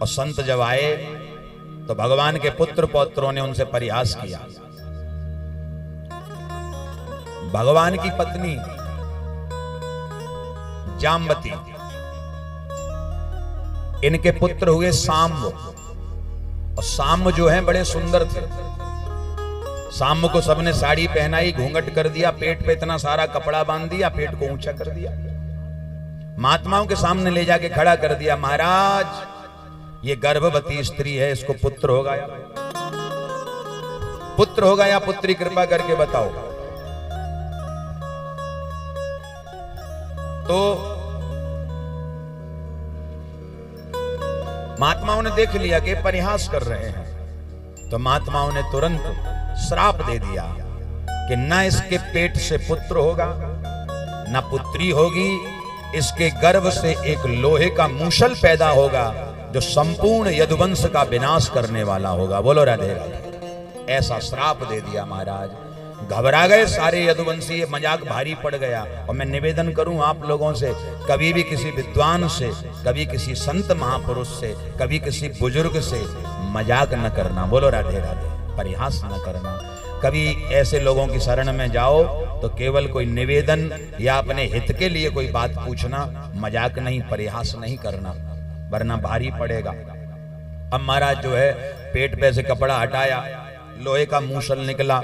और संत जब आए तो भगवान के पुत्र पौत्रों ने उनसे परिहास किया। भगवान की पत्नी जामवती, इनके पुत्र हुए साम्ब, और साम्ब जो हैं बड़े सुंदर थे। साम्ब को सबने साड़ी पहनाई, घूंघट कर दिया, पेट पे इतना सारा कपड़ा बांध दिया, पेट को ऊंचा कर दिया, महात्माओं के सामने ले जाके खड़ा कर दिया। महाराज ये गर्भवती स्त्री है, इसको पुत्र होगा या पुत्र होगा या पुत्री, कृपा करके बताओ। तो महात्माओं ने देख लिया कि परिहास कर रहे हैं, तो महात्माओं ने तुरंत श्राप दे दिया कि ना इसके पेट से पुत्र होगा ना पुत्री होगी, इसके गर्भ से एक लोहे का मूसल पैदा होगा जो संपूर्ण यदुवंश का विनाश करने वाला होगा। बोलो राधे राधे। ऐसा श्राप दे दिया महाराज। घबरा गए सारे यदुवंशी, ये मजाक भारी पड़ गया। और मैं निवेदन करूं आप लोगों से, कभी भी किसी विद्वान से, कभी किसी संत महापुरुष से, कभी किसी बुजुर्ग से मजाक न करना। बोलो राधे राधे। परिहास न करना। कभी ऐसे लोगों की शरण में जाओ तो केवल कोई निवेदन या अपने हित के लिए कोई बात पूछना, मजाक नहीं, परिहास नहीं करना, वरना भारी पड़ेगा। अब महाराज जो है पेट पे से कपड़ा हटाया, लोहे का मूसल निकला,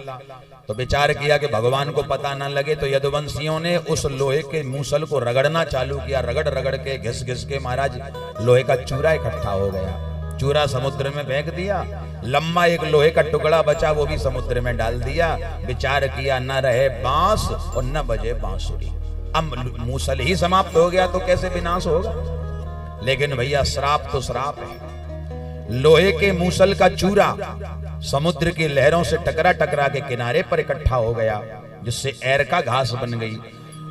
तो विचार किया कि भगवान को पता ना लगे, तो यदुवंशियों ने उस लोहे के मूसल को रगड़ना चालू किया। रगड़ रगड़ के, घिस घिस के महाराज लोहे का चूरा इकट्ठा हो गया। चूरा समुद्र में फेंक दिया। लंबा एक लोहे का टुकड़ा बचा, वो भी समुद्र में डाल दिया। विचार किया न रहे बांस और न बजे बांसुरी। अब मूसल ही समाप्त हो गया तो कैसे विनाश होगा। लेकिन भैया श्राप तो श्राप है। लोहे के मूसल का चूरा समुद्र की लहरों से टकरा टकरा के किनारे पर इकट्ठा हो गया, जिससे एर का घास बन गई।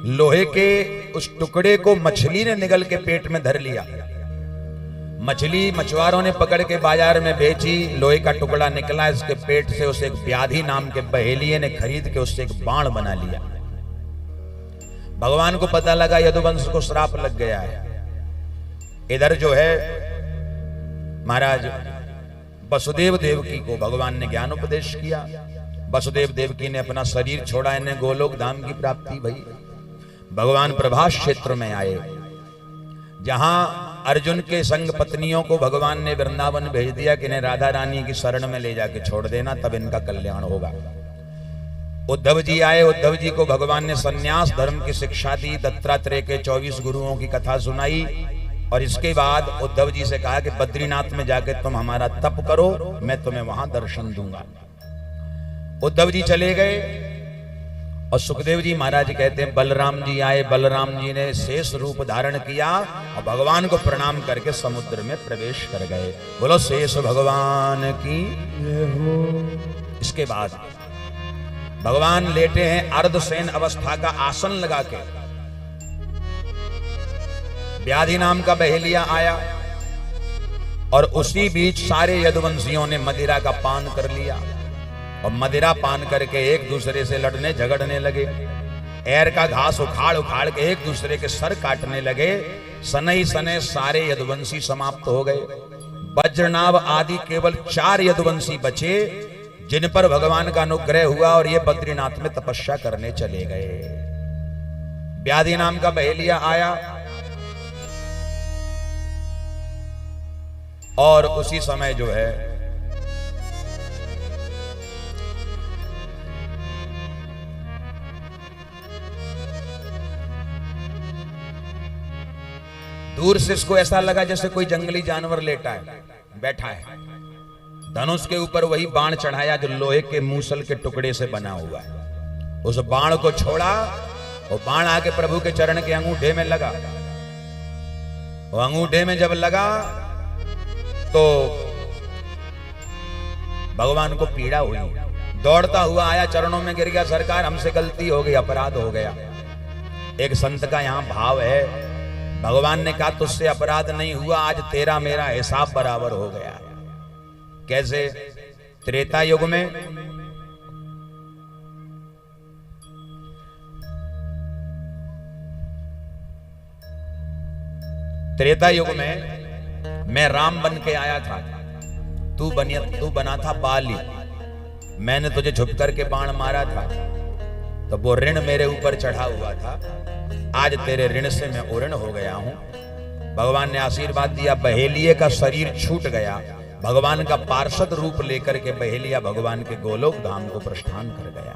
लोहे के उस टुकड़े को मछली ने निगल के पेट में धर लिया। मछली मछुआरों ने पकड़ के बाजार में बेची। लोहे का टुकड़ा निकला, इसके पेट से उसे एक व्याधि नाम के बहेलिये ने खरीद के उससे एक बाण बना लिया। भगवान को पता लगा यदुवंश को श्राप लग गया है। इधर जो है महाराज वसुदेव देवकी को भगवान ने ज्ञान उपदेश किया। वसुदेव देवकी ने अपना शरीर छोड़ा, इन्हें गोलोक धाम की प्राप्ति भई। भगवान प्रभास क्षेत्र में आए, जहां अर्जुन के संग पत्नियों को भगवान ने वृंदावन भेज दिया कि इन्हें राधा रानी की शरण में ले जाके छोड़ देना, तब इनका कल्याण होगा। उद्धव जी आए, उद्धव जी को भगवान ने सन्यास धर्म की शिक्षा दी, दत्तात्रेय के 24 गुरुओं की कथा सुनाई, और इसके बाद उद्धव जी से कहा कि बद्रीनाथ में जाके तुम हमारा तप करो, मैं तुम्हें वहां दर्शन दूंगा। उद्धव जी चले गए, और सुखदेव जी महाराज कहते हैं बलराम जी आए। बलराम जी ने शेष रूप धारण किया और भगवान को प्रणाम करके समुद्र में प्रवेश कर गए। बोलो शेष भगवान की। इसके बाद भगवान लेटे हैं, अर्धशयन अवस्था का आसन लगा के। व्याधि नाम का बहेलिया आया, और उसी बीच सारे यदुवंशियों ने मदिरा का पान कर लिया, और मदिरा पान करके एक दूसरे से लड़ने झगड़ने लगे। एर का घास उखाड़ उखाड़ के एक दूसरे के सर काटने लगे। सनई सने सारे यदुवंशी समाप्त हो गए। वज्रनाभ आदि केवल 4 यदुवंशी बचे, जिन पर भगवान का अनुग्रह हुआ, और ये बद्रीनाथ में तपस्या करने चले गए। व्याधि नाम का बहेलिया आया, और उसी समय जो है दूर से इसको ऐसा लगा जैसे कोई जंगली जानवर लेटा है, बैठा है। धनुष के ऊपर वही बाण चढ़ाया जो लोहे के मूसल के टुकड़े से बना हुआ है। उस बाण को छोड़ा, वो बाण आके प्रभु के चरण के अंगूठे में लगा। वो अंगूठे में जब लगा तो भगवान को पीड़ा हुई। दौड़ता हुआ आया, चरणों में गिर गया, सरकार हमसे गलती हो गई, अपराध हो गया। एक संत का यहां भाव है, भगवान ने कहा तुझसे अपराध नहीं हुआ, आज तेरा मेरा हिसाब बराबर हो गया है। कैसे? त्रेता युग में मैं राम बन के आया था, तू बना था बाली, मैंने तुझे झुक करके बाण मारा था, तो वो ऋण मेरे ऊपर चढ़ा हुआ था, आज तेरे ऋण से मैं उऋण हो गया हूं। भगवान ने आशीर्वाद दिया, बहेलिये का शरीर छूट गया, भगवान का पार्षद रूप लेकर के बहेलिया भगवान के गोलोक धाम को प्रस्थान कर गया।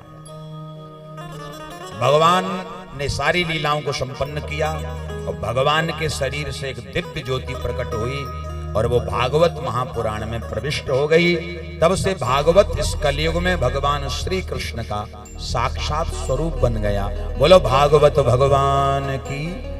भगवान ने सारी लीलाओं को संपन्न किया और भगवान के शरीर से एक दिव्य ज्योति प्रकट हुई और वो भागवत महापुराण में प्रविष्ट हो गई। तब से भागवत इस कलयुग में भगवान श्री कृष्ण का साक्षात स्वरूप बन गया। बोलो भागवत भगवान की।